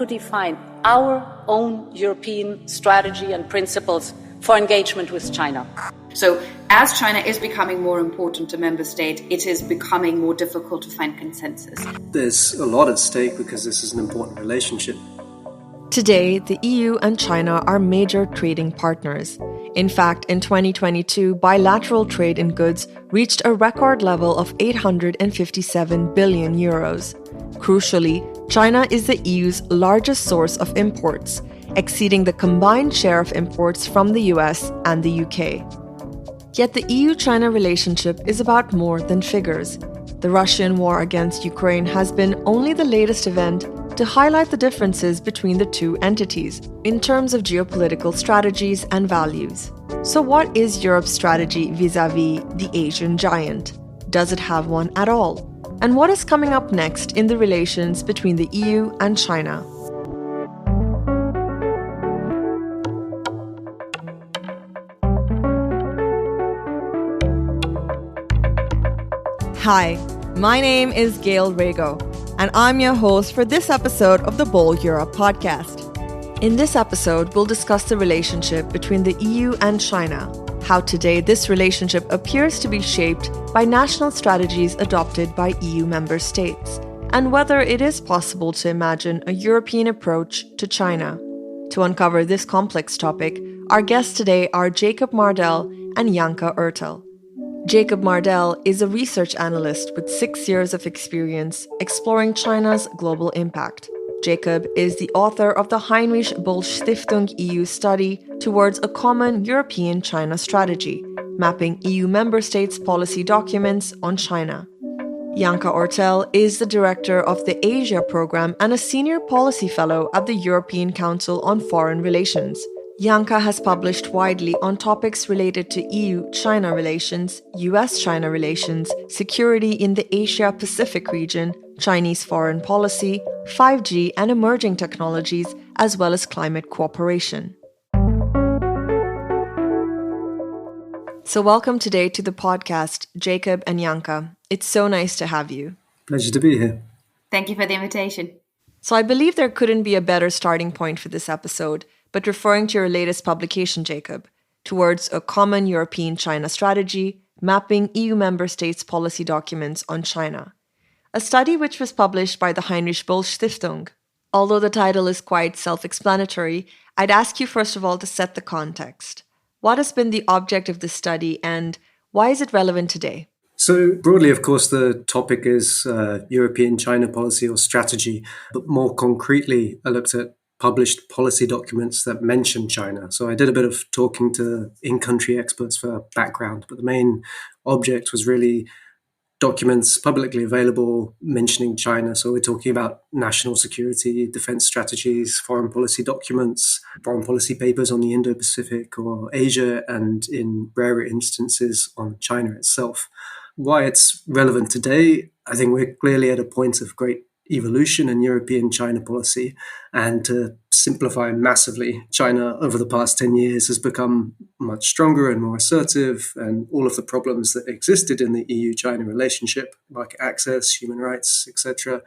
to define our own European strategy and principles for engagement with China. So as China is becoming more important to member states, it is becoming more difficult to find consensus. There's a lot at stake because this is an important relationship. Today, the EU and China are major trading partners. In fact, in 2022, bilateral trade in goods reached a record level of 857 billion euros. Crucially, China is the EU's largest source of imports, exceeding the combined share of imports from the US and the UK. Yet the EU-China relationship is about more than figures. The Russian war against Ukraine has been only the latest event to highlight the differences between the two entities in terms of geopolitical strategies and values. So what is Europe's strategy vis-à-vis the Asian giant? Does it have one at all? And what is coming up next in the relations between the EU and China? Hi, my name is Gail Rego, and I'm your host for this episode of the Bold Europe podcast. In this episode, we'll discuss the relationship between the EU and China, how today this relationship appears to be shaped by national strategies adopted by EU member states, and whether it is possible to imagine a European approach to China. To uncover this complex topic, our guests today are Jacob Mardell and Janka Ertel. Jacob Mardell is a research analyst with 6 years of experience exploring China's global impact. Jacob is the author of the Heinrich-Böll-Stiftung EU study towards a common European China strategy, mapping EU member states' policy documents on China. Janka Ertel is the director of the Asia program and a senior policy fellow at the European Council on Foreign Relations. Janka has published widely on topics related to EU-China relations, US-China relations, security in the Asia-Pacific region, Chinese foreign policy, 5G and emerging technologies, as well as climate cooperation. So welcome today to the podcast, Jacob and Janka. It's so nice to have you. Pleasure to be here. Thank you for the invitation. So I believe there couldn't be a better starting point for this episode, but referring to your latest publication, Jacob, towards a common European China strategy, mapping EU member states' policy documents on China. A study which was published by the Heinrich-Böll-Stiftung. Although the title is quite self-explanatory, I'd ask you first of all to set the context. What has been the object of this study and why is it relevant today? So broadly, of course, the topic is European China policy or strategy, but more concretely, I looked at published policy documents that mention China. So I did a bit of talking to in-country experts for background, but the main object was really documents publicly available mentioning China. So we're talking about national security, defense strategies, foreign policy documents, foreign policy papers on the Indo-Pacific or Asia, and in rarer instances on China itself. Why it's relevant today, I think we're clearly at a point of great evolution in European China policy. And to simplify massively, China over the past 10 years has become much stronger and more assertive, and all of the problems that existed in the EU-China relationship, like access, human rights, etc.,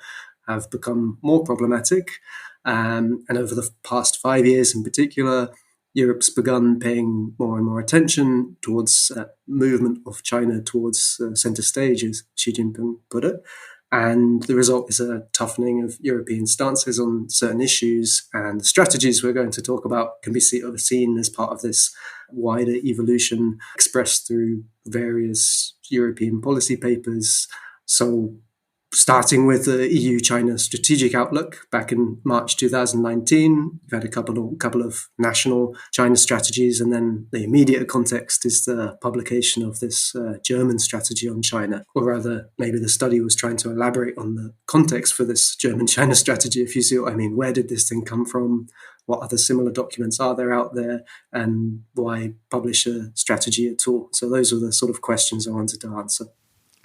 have become more problematic. And over the past 5 years in particular, Europe's begun paying more and more attention towards that movement of China towards center stage, as Xi Jinping put it. And the result is a toughening of European stances on certain issues. And the strategies we're going to talk about can be seen as part of this wider evolution expressed through various European policy papers. So starting with the EU-China strategic outlook back in March 2019, we've had a couple of national China strategies, and then the immediate context is the publication of this German strategy on China. Or rather, maybe the study was trying to elaborate on the context for this German China strategy, if you see what I mean. Where did this thing come from? What other similar documents are there out there? And why publish a strategy at all? So those are the sort of questions I wanted to answer.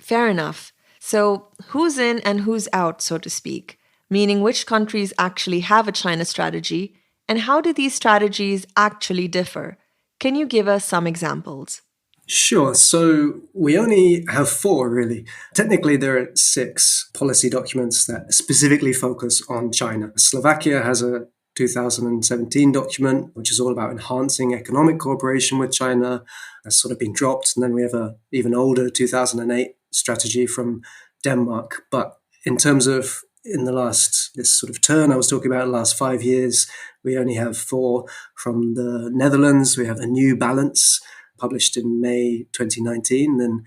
Fair enough. So who's in and who's out, so to speak? Meaning which countries actually have a China strategy, and how do these strategies actually differ? Can you give us some examples? Sure. So we only have 4, really. Technically, there are 6 policy documents that specifically focus on China. Slovakia has a 2017 document, which is all about enhancing economic cooperation with China. That's sort of been dropped. And then we have a even older 2008 strategy from Denmark. But in terms of in this sort of turn I was talking about, the last 5 years, we only have 4 from the Netherlands. We have a new balance published in May 2019. Then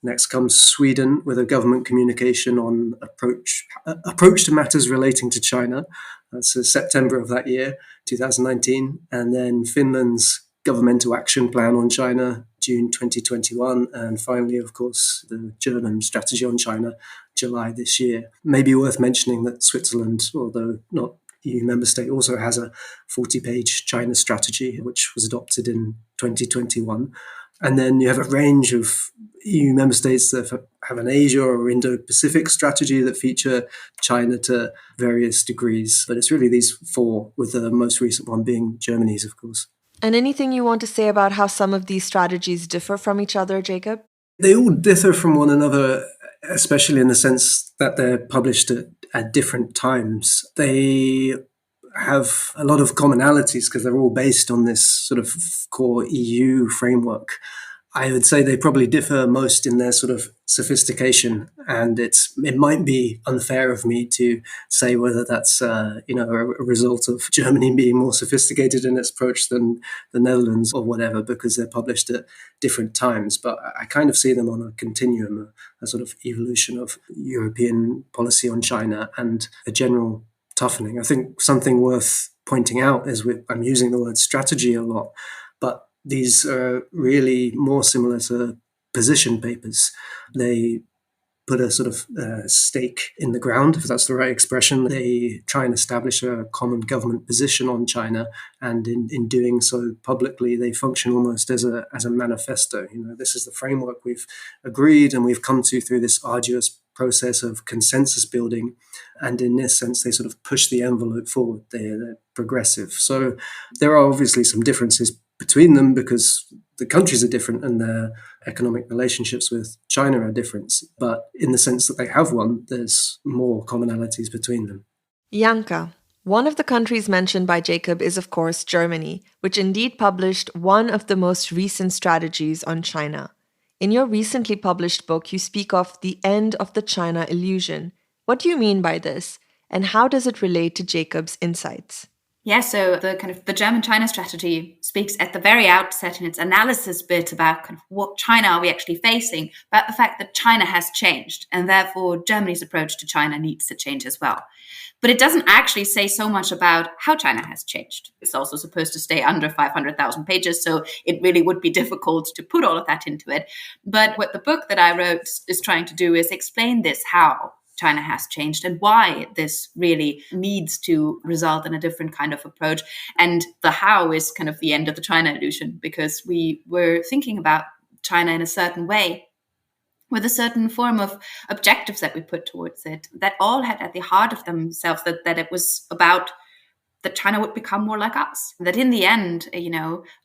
next comes Sweden with a government communication on approach to matters relating to China. That's September of that year, 2019. And then Finland's governmental action plan on China, June 2021. And finally, of course, the German strategy on China, July this year. Maybe worth mentioning that Switzerland, although not EU member state, also has a 40-page China strategy, which was adopted in 2021. And then you have a range of EU member states that have an Asia or Indo-Pacific strategy that feature China to various degrees. But it's really these 4, with the most recent one being Germany's, of course. And anything you want to say about how some of these strategies differ from each other, Jacob? They all differ from one another, especially in the sense that they're published at different times. They have a lot of commonalities because they're all based on this sort of core EU framework. I would say they probably differ most in their sort of sophistication, and it might be unfair of me to say whether that's a result of Germany being more sophisticated in its approach than the Netherlands or whatever, because they're published at different times. But I kind of see them on a continuum, a sort of evolution of European policy on China and a general toughening. I think something worth pointing out is I'm using the word strategy a lot, but these are really more similar to position papers. They put a sort of stake in the ground, if that's the right expression. They try and establish a common government position on China, and in doing so publicly, they function almost as a manifesto. This is the framework we've agreed and we've come to through this arduous process of consensus building. And in this sense, they sort of push the envelope forward. They're progressive. So there are obviously some differences between them because the countries are different and their economic relationships with China are different. But in the sense that they have one, there's more commonalities between them. Janka, one of the countries mentioned by Jacob is, of course, Germany, which indeed published one of the most recent strategies on China. In your recently published book, you speak of the end of the China illusion. What do you mean by this? And how does it relate to Jacob's insights? Yeah, so the German-China strategy speaks at the very outset in its analysis bit about kind of what China are we actually facing, about the fact that China has changed, and therefore Germany's approach to China needs to change as well. But it doesn't actually say so much about how China has changed. It's also supposed to stay under 500,000 pages, so it really would be difficult to put all of that into it. But what the book that I wrote is trying to do is explain this, how China has changed and why this really needs to result in a different kind of approach. And the how is kind of the end of the China illusion, because we were thinking about China in a certain way, with a certain form of objectives that we put towards it, that all had at the heart of themselves that it was about that China would become more like us. That in the end,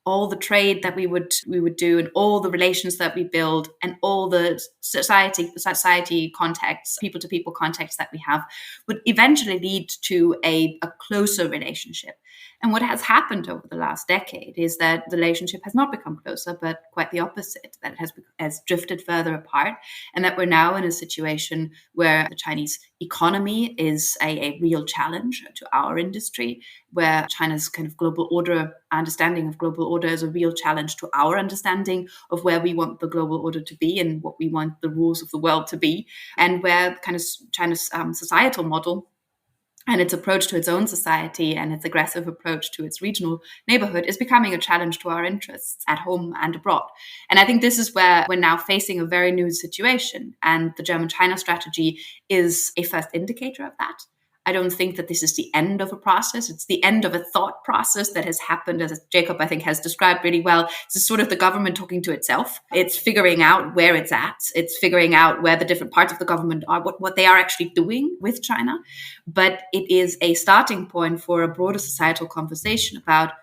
all the trade that we would do and all the relations that we build and all the society contacts, people-to-people contacts that we have would eventually lead to a closer relationship. And what has happened over the last decade is that the relationship has not become closer, but quite the opposite, that it has drifted further apart, and that we're now in a situation where the Chinese economy is a real challenge to our industry, where China's kind of global order, understanding of global order is a real challenge to our understanding of where we want the global order to be and what we want the rules of the world to be, and where kind of China's societal model and its approach to its own society and its aggressive approach to its regional neighborhood is becoming a challenge to our interests at home and abroad. And I think this is where we're now facing a very new situation. And the German-China strategy is a first indicator of that. I don't think that this is the end of a process. It's the end of a thought process that has happened, as Jacob, I think, has described really well. It's sort of the government talking to itself. It's figuring out where it's at. It's figuring out where the different parts of the government are, what they are actually doing with China. But it is a starting point for a broader societal conversation about,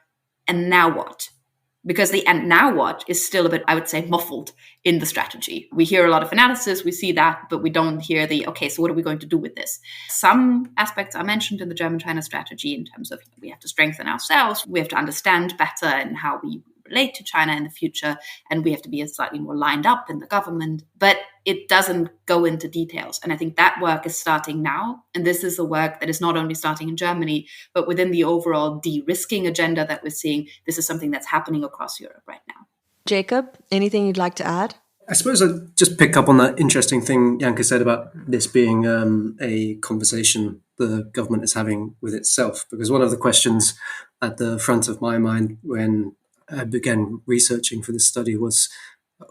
and now what? because the and now what is still a bit, I would say, muffled in the strategy. We hear a lot of analysis, we see that, but we don't hear okay, so what are we going to do with this? Some aspects are mentioned in the German-China strategy in terms of we have to strengthen ourselves, we have to understand better and how we relate to China in the future, and we have to be slightly more lined up in the government, but it doesn't go into details. And I think that work is starting now. And this is a work that is not only starting in Germany, but within the overall de-risking agenda that we're seeing. This is something that's happening across Europe right now. Jacob, anything you'd like to add? I suppose I'd just pick up on that interesting thing Janka said about this being a conversation the government is having with itself, because one of the questions at the front of my mind when I began researching for this study was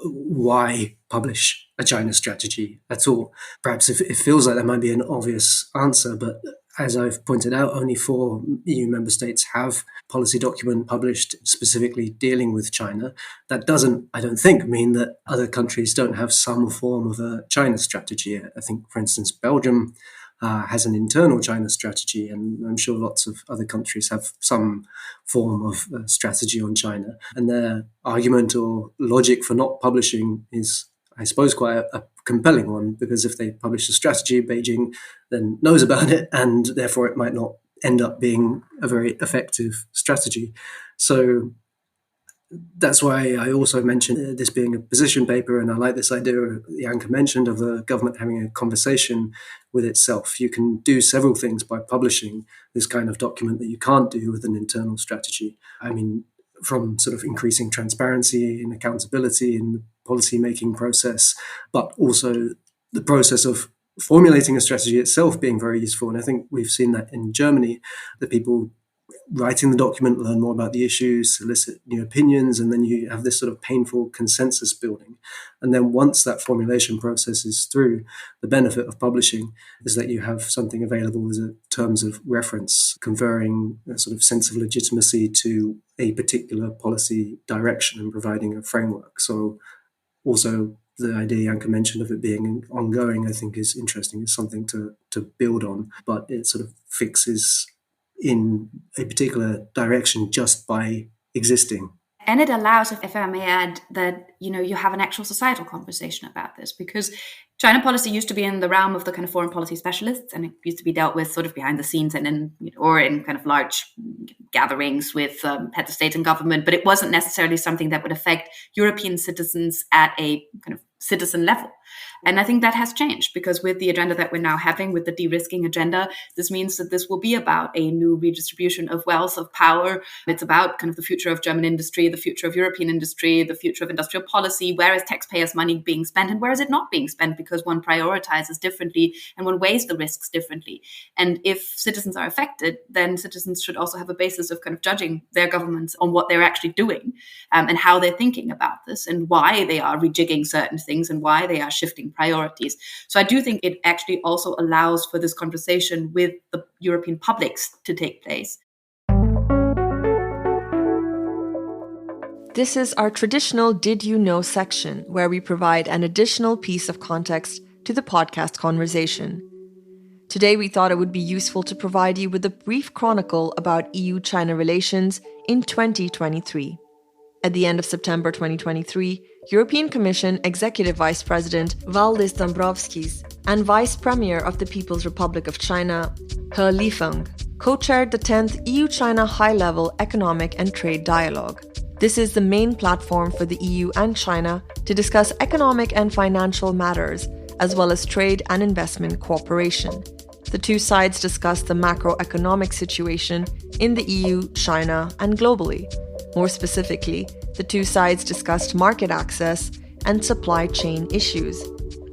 why publish a China strategy at all? Perhaps it feels like that might be an obvious answer, but as I've pointed out, only 4 EU member states have policy document published specifically dealing with China. That doesn't, I don't think, mean that other countries don't have some form of a China strategy. I think, for instance, Belgium has an internal China strategy, and I'm sure lots of other countries have some form of strategy on China. And their argument or logic for not publishing is, I suppose, quite a compelling one, because if they publish a strategy, Beijing then knows about it, and therefore it might not end up being a very effective strategy. So that's why I also mentioned this being a position paper, and I like this idea Janka mentioned of the government having a conversation with itself. You can do several things by publishing this kind of document that you can't do with an internal strategy. I mean, from sort of increasing transparency and accountability in the policy-making process, but also the process of formulating a strategy itself being very useful. And I think we've seen that in Germany, that people writing the document learn more about the issues, solicit new opinions, and then you have this sort of painful consensus building. And then once that formulation process is through, the benefit of publishing is that you have something available as a terms of reference, conferring a sort of sense of legitimacy to a particular policy direction and providing a framework. So also the idea Janka mentioned of it being ongoing, I think is interesting. It's something to build on, but it sort of fixes in a particular direction just by existing. And it allows, if I may add, that you have an actual societal conversation about this, because China policy used to be in the realm of the kind of foreign policy specialists, and it used to be dealt with sort of behind the scenes and in kind of large gatherings with heads of state and government, but it wasn't necessarily something that would affect European citizens at a kind of citizen level. And I think that has changed, because with the agenda that we're now having, with the de-risking agenda, this means that this will be about a new redistribution of wealth, of power. It's about kind of the future of German industry, the future of European industry, the future of industrial policy. Where is taxpayers' money being spent and where is it not being spent? Because one prioritizes differently and one weighs the risks differently. And if citizens are affected, then citizens should also have a basis of kind of judging their governments on what they're actually doing and how they're thinking about this and why they are rejigging certain things and why they are shifting priorities. So I do think it actually also allows for this conversation with the European publics to take place. This is our traditional Did You Know section, where we provide an additional piece of context to the podcast conversation. Today, we thought it would be useful to provide you with a brief chronicle about EU-China relations in 2023. At the end of September 2023, European Commission Executive Vice President Valdis Dombrovskis and Vice Premier of the People's Republic of China, He Lifeng, co-chaired the 10th EU-China High-Level Economic and Trade Dialogue. This is the main platform for the EU and China to discuss economic and financial matters, as well as trade and investment cooperation. The two sides discussed the macroeconomic situation in the EU, China, and globally. More specifically, the two sides discussed market access and supply chain issues.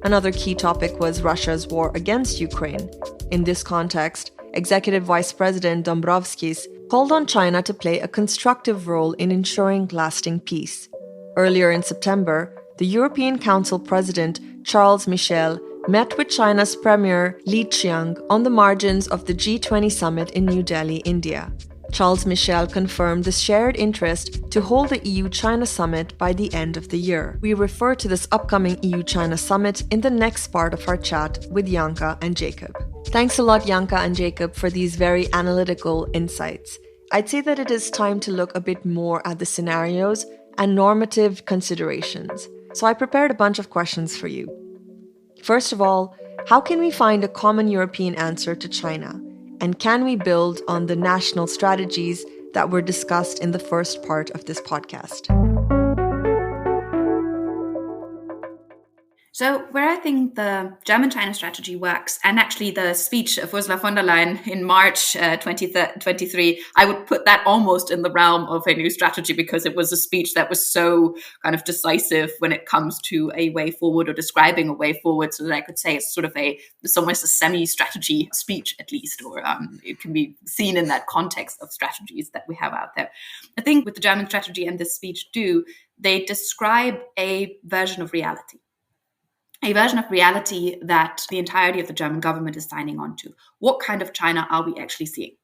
Another key topic was Russia's war against Ukraine. In this context, Executive Vice President Dombrovskis called on China to play a constructive role in ensuring lasting peace. Earlier in September, the European Council President Charles Michel met with China's Premier Li Qiang on the margins of the G20 summit in New Delhi, India. Charles Michel confirmed the shared interest to hold the EU-China summit by the end of the year. We refer to this upcoming EU-China summit in the next part of our chat with Janka and Jacob. Thanks a lot, Janka and Jacob, for these very analytical insights. I'd say that it is time to look a bit more at the scenarios and normative considerations. So I prepared a bunch of questions for you. First of all, how can we find a common European answer to China? And can we build on the national strategies that were discussed in the first part of this podcast? So where I think the German-China strategy works, and actually the speech of Ursula von der Leyen in March 2023, I would put that almost in the realm of a new strategy, because it was a speech that was so kind of decisive when it comes to a way forward or describing a way forward, so that I could say it's sort of it's almost a semi-strategy speech, at least, or it can be seen in that context of strategies that we have out there. I think with the German strategy and this speech they describe a version of reality. A version of reality that the entirety of the German government is signing on to. What kind of China are we actually seeing?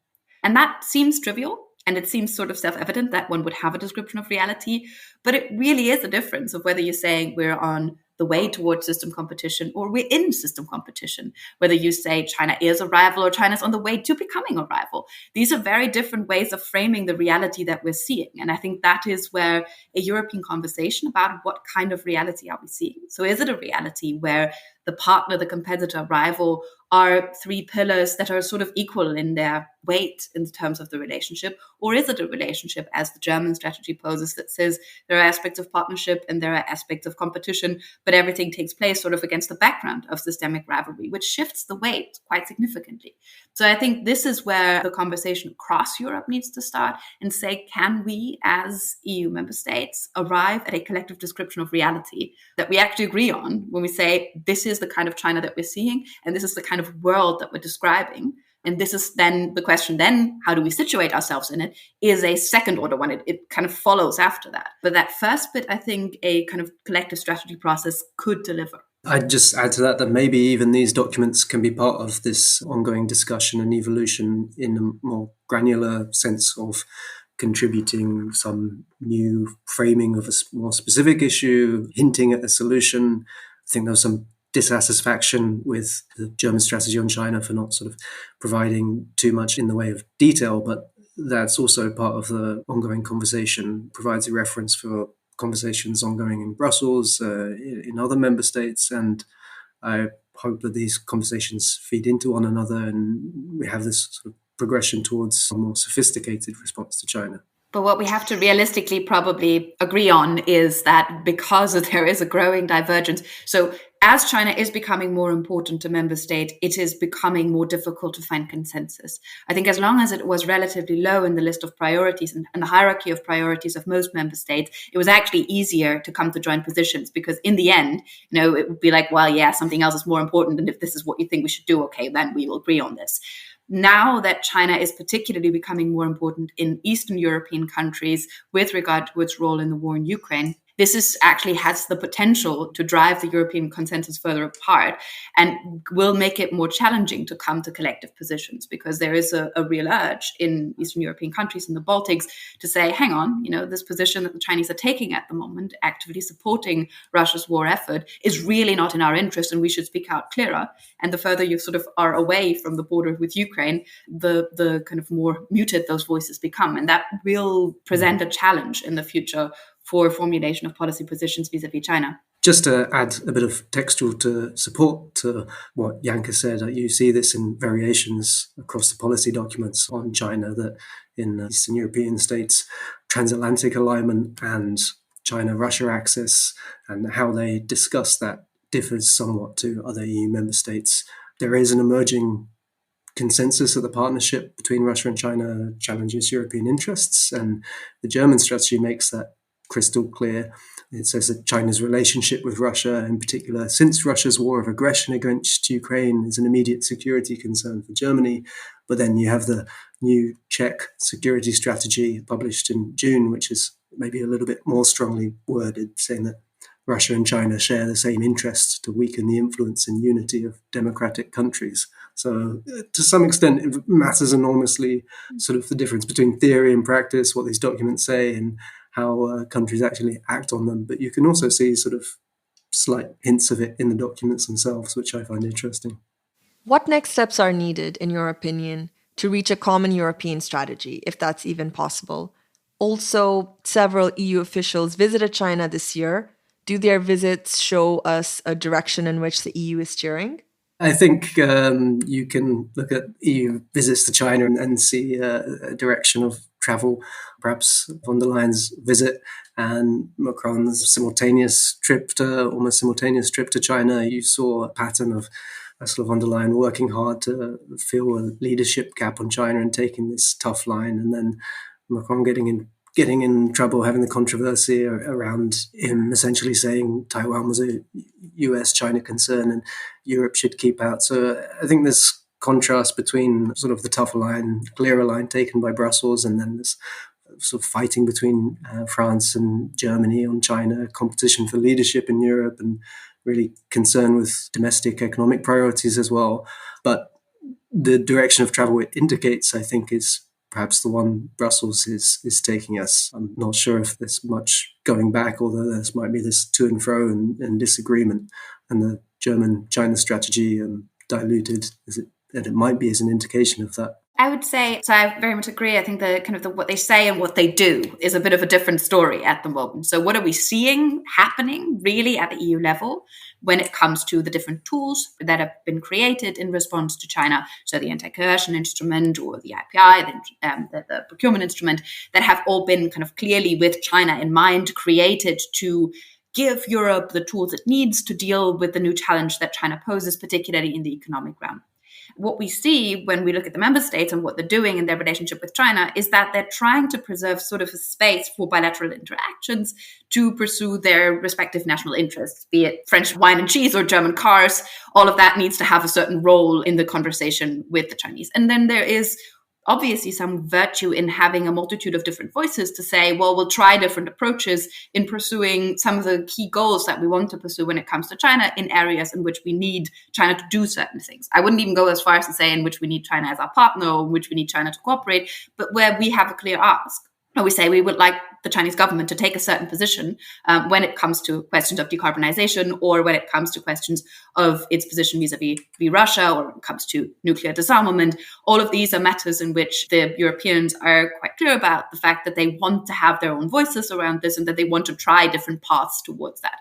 And that seems trivial, and it seems sort of self-evident that one would have a description of reality, but it really is a difference of whether you're saying we're on the way towards system competition or we're in system competition, whether you say China is a rival or China's on the way to becoming a rival. These are very different ways of framing the reality that we're seeing. And I think that is where a European conversation about what kind of reality are we seeing. So is it a reality where the partner, the competitor, rival are three pillars that are sort of equal in their weight in terms of the relationship? Or is it a relationship, as the German strategy poses, that says there are aspects of partnership and there are aspects of competition, but everything takes place sort of against the background of systemic rivalry, which shifts the weight quite significantly. So I think this is where the conversation across Europe needs to start and say, can we as EU member states arrive at a collective description of reality that we actually agree on when we say this is the kind of China that we're seeing and this is the kind of world that we're describing? And this is then the question, then how do we situate ourselves in it, is a second order one. It kind of follows after that. But that first bit, I think a kind of collective strategy process could deliver. I'd just add to that maybe even these documents can be part of this ongoing discussion and evolution in a more granular sense of contributing some new framing of a more specific issue, hinting at a solution. I think there was some dissatisfaction with the German strategy on China for not sort of providing too much in the way of detail, but that's also part of the ongoing conversation, provides a reference for conversations ongoing in Brussels, in other member states, and I hope that these conversations feed into one another and we have this sort of progression towards a more sophisticated response to China. But what we have to realistically probably agree on is that because there is a growing divergence, so as China is becoming more important to member states, it is becoming more difficult to find consensus. I think as long as it was relatively low in the list of priorities and the hierarchy of priorities of most member states, it was actually easier to come to joint positions, because in the end, it would be like, well, yeah, something else is more important. And if this is what you think we should do, okay, then we will agree on this. Now that China is particularly becoming more important in Eastern European countries with regard to its role in the war in Ukraine, this actually has the potential to drive the European consensus further apart and will make it more challenging to come to collective positions, because there is a real urge in Eastern European countries, in the Baltics, to say, hang on, this position that the Chinese are taking at the moment, actively supporting Russia's war effort, is really not in our interest and we should speak out clearer. And the further you sort of are away from the border with Ukraine, the kind of more muted those voices become. And that will present a challenge in the future for formulation of policy positions vis-a-vis China. Just to add a bit of textual to support to what Janka said, you see this in variations across the policy documents on China, that in Eastern European states, transatlantic alignment and China-Russia axis and how they discuss that differs somewhat to other EU member states. There is an emerging consensus that the partnership between Russia and China challenges European interests, and the German strategy makes that crystal clear. It says that China's relationship with Russia, in particular since Russia's war of aggression against Ukraine, is an immediate security concern for Germany. But then you have the new Czech security strategy published in June, which is maybe a little bit more strongly worded, saying that Russia and China share the same interests to weaken the influence and unity of democratic countries. So to some extent, it matters enormously, sort of the difference between theory and practice, what these documents say and how countries actually act on them. But you can also see sort of slight hints of it in the documents themselves, which I find interesting. What next steps are needed, in your opinion, to reach a common European strategy, if that's even possible. Also, several EU officials visited China this year. Do their visits show us a direction in which the EU is steering? I think you can look at EU visits to China and see a direction of travel. Perhaps von der Leyen's visit and Macron's almost simultaneous trip to China. You saw a pattern of Ursula von der Leyen working hard to fill a leadership gap on China and taking this tough line, and then Macron getting in trouble, having the controversy around him essentially saying Taiwan was a US-China concern and Europe should keep out. So I think this contrast between sort of the tougher line, clearer line taken by Brussels, and then this sort of fighting between France and Germany on China, competition for leadership in Europe, and really concern with domestic economic priorities as well. But the direction of travel it indicates, I think, is perhaps the one Brussels is taking us. I'm not sure if there's much going back, although there might be this to and fro and disagreement, and the German-China strategy diluted as it might be as an indication of that. I would say, so I very much agree. I think what they say and what they do is a bit of a different story at the moment. So what are we seeing happening really at the EU level when it comes to the different tools that have been created in response to China? So the anti-coercion instrument or the IPI, the procurement instrument, that have all been kind of clearly with China in mind, created to give Europe the tools it needs to deal with the new challenge that China poses, particularly in the economic realm. What we see when we look at the member states and what they're doing in their relationship with China is that they're trying to preserve sort of a space for bilateral interactions to pursue their respective national interests, be it French wine and cheese or German cars. All of that needs to have a certain role in the conversation with the Chinese. And then there is obviously some virtue in having a multitude of different voices to say, well, we'll try different approaches in pursuing some of the key goals that we want to pursue when it comes to China in areas in which we need China to do certain things. I wouldn't even go as far as to say in which we need China as our partner or in which we need China to cooperate, but where we have a clear ask. We say we would like the Chinese government to take a certain position when it comes to questions of decarbonization or when it comes to questions of its position vis-a-vis Russia or when it comes to nuclear disarmament. All of these are matters in which the Europeans are quite clear about the fact that they want to have their own voices around this and that they want to try different paths towards that.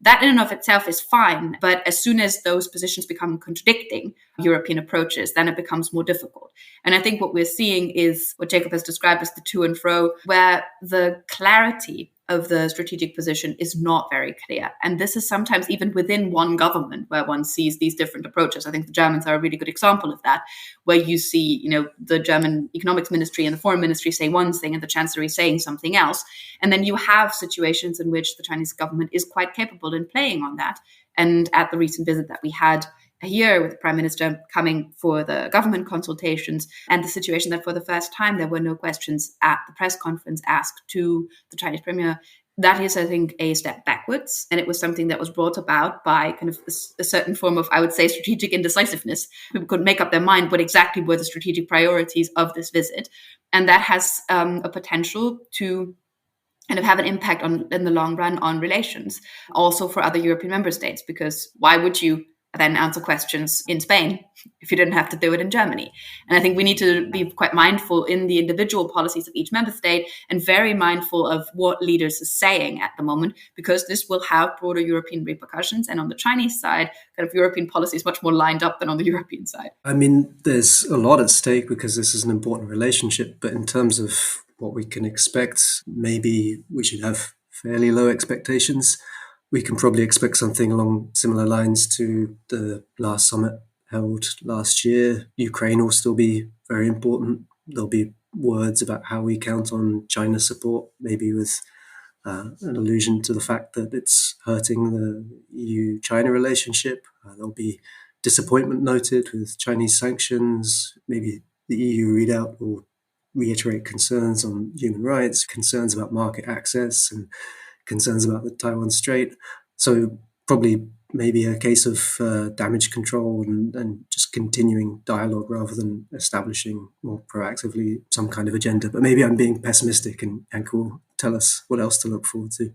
That in and of itself is fine, but as soon as those positions become contradicting European approaches, then it becomes more difficult. And I think what we're seeing is what Jacob has described as the to and fro, where the clarity of the strategic position is not very clear. And this is sometimes even within one government where one sees these different approaches. I think the Germans are a really good example of that, where you see, the German economics ministry and the foreign ministry say one thing and the chancellery saying something else. And then you have situations in which the Chinese government is quite capable in playing on that. And at the recent visit that we had here with the Prime Minister coming for the government consultations and the situation that for the first time there were no questions at the press conference asked to the Chinese Premier, that is, I think, a step backwards. And it was something that was brought about by kind of a certain form of, I would say, strategic indecisiveness. People couldn't make up their mind what exactly were the strategic priorities of this visit. And that has a potential to kind of have an impact in the long run on relations, also for other European member states, because why would you then answer questions in Spain if you didn't have to do it in Germany? And I think we need to be quite mindful in the individual policies of each member state and very mindful of what leaders are saying at the moment, because this will have broader European repercussions. And on the Chinese side, kind of European policy is much more lined up than on the European side. I mean, there's a lot at stake because this is an important relationship, but in terms of what we can expect, maybe we should have fairly low expectations. We can probably expect something along similar lines to the last summit held last year. Ukraine will still be very important. There'll be words about how we count on China's support, maybe with an allusion to the fact that it's hurting the EU-China relationship. There'll be disappointment noted with Chinese sanctions. Maybe the EU readout will reiterate concerns on human rights, concerns about market access, and concerns about the Taiwan Strait. So probably maybe a case of damage control and just continuing dialogue rather than establishing more proactively some kind of agenda. But maybe I'm being pessimistic, and Janka will tell us what else to look forward to.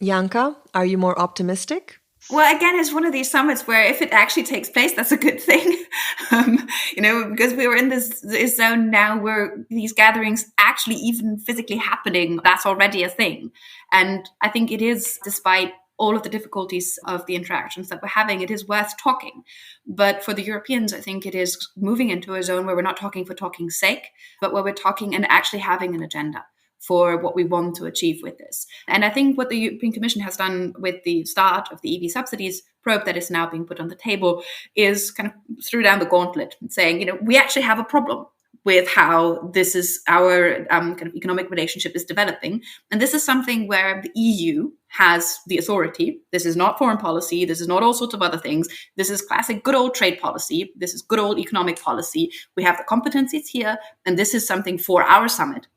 Janka, are you more optimistic? Well, again, it's one of these summits where if it actually takes place, that's a good thing. Because we were in this zone now where these gatherings actually even physically happening, that's already a thing. And I think it is, despite all of the difficulties of the interactions that we're having, it is worth talking. But for the Europeans, I think it is moving into a zone where we're not talking for talking's sake, but where we're talking and actually having an agenda for what we want to achieve with this. And I think what the European Commission has done with the start of the EV subsidies probe that is now being put on the table is kind of threw down the gauntlet, saying, we actually have a problem with how this is our kind of economic relationship is developing. And this is something where the EU has the authority. This is not foreign policy. This is not all sorts of other things. This is classic good old trade policy. This is good old economic policy. We have the competencies here. And this is something for our summit.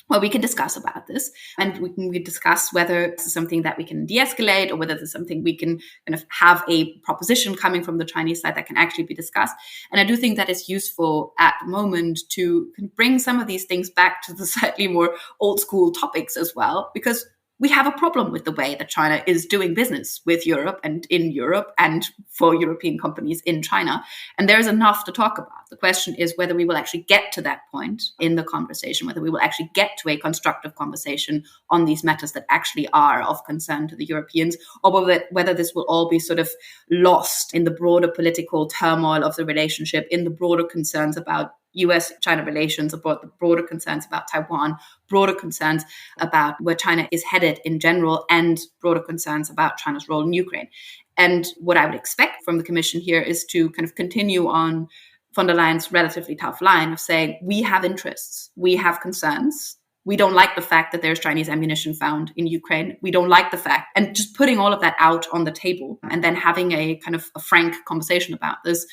Well, we can discuss about this, and we can discuss whether this is something that we can de-escalate or whether this is something we can kind of have a proposition coming from the Chinese side that can actually be discussed. And I do think that it's useful at the moment to bring some of these things back to the slightly more old school topics as well, because we have a problem with the way that China is doing business with Europe and in Europe and for European companies in China. And there is enough to talk about. The question is whether we will actually get to that point in the conversation, whether we will actually get to a constructive conversation on these matters that actually are of concern to the Europeans, or whether this will all be sort of lost in the broader political turmoil of the relationship, in the broader concerns about US-China relations, about the broader concerns about Taiwan, broader concerns about where China is headed in general, and broader concerns about China's role in Ukraine. And what I would expect from the Commission here is to kind of continue on von der Leyen's relatively tough line of saying, we have interests, we have concerns. We don't like the fact that there's Chinese ammunition found in Ukraine. We don't like the fact, and just putting all of that out on the table and then having a kind of a frank conversation about this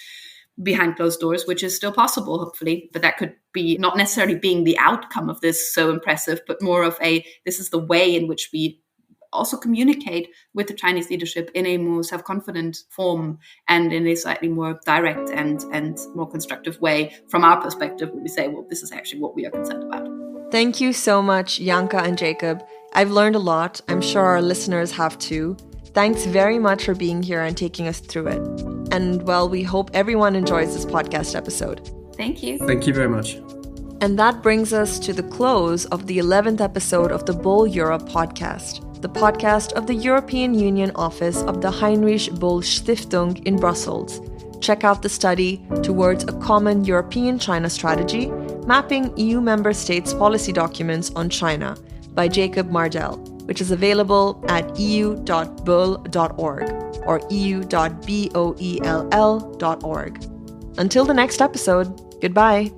behind closed doors, which is still possible, hopefully. But that could be not necessarily being the outcome of this so impressive, but more of this is the way in which we also communicate with the Chinese leadership in a more self-confident form and in a slightly more direct and more constructive way from our perspective, where we say, well, this is actually what we are concerned about. Thank you so much, Janka and Jacob. I've learned a lot. I'm sure our listeners have too. Thanks very much for being here and taking us through it. And well, we hope everyone enjoys this podcast episode. Thank you. Thank you very much. And that brings us to the close of the 11th episode of the Bull Europe podcast, the podcast of the European Union office of the Heinrich-Böll-Stiftung in Brussels. Check out the study Towards a Common European-China Strategy, Mapping EU Member States' Policy Documents on China by Jacob Mardell, which is available at eu.boell.org or eu.boell.org. Until the next episode, goodbye.